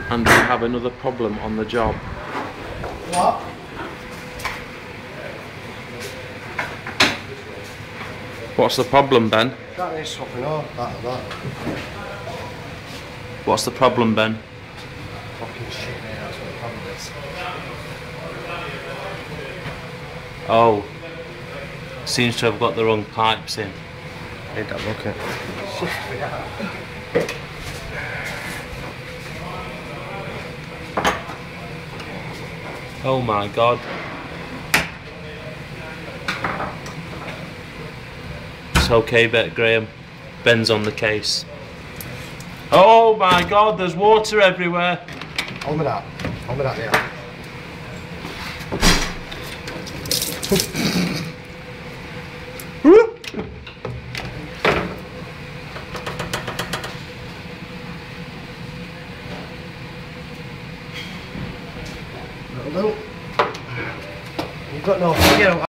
and we have another problem on the job. What? What's the problem, Ben? That needs swapping out, that and that. What's the problem, Ben? Fucking shit, mate, that's what the problem is. Oh, seems to have got the wrong pipes in. Need that bucket. Oh my God. It's okay, Graham. Ben's on the case. Oh my God, there's water everywhere. Hold me that. Hold me that, yeah. That'll do. You've got no figure out.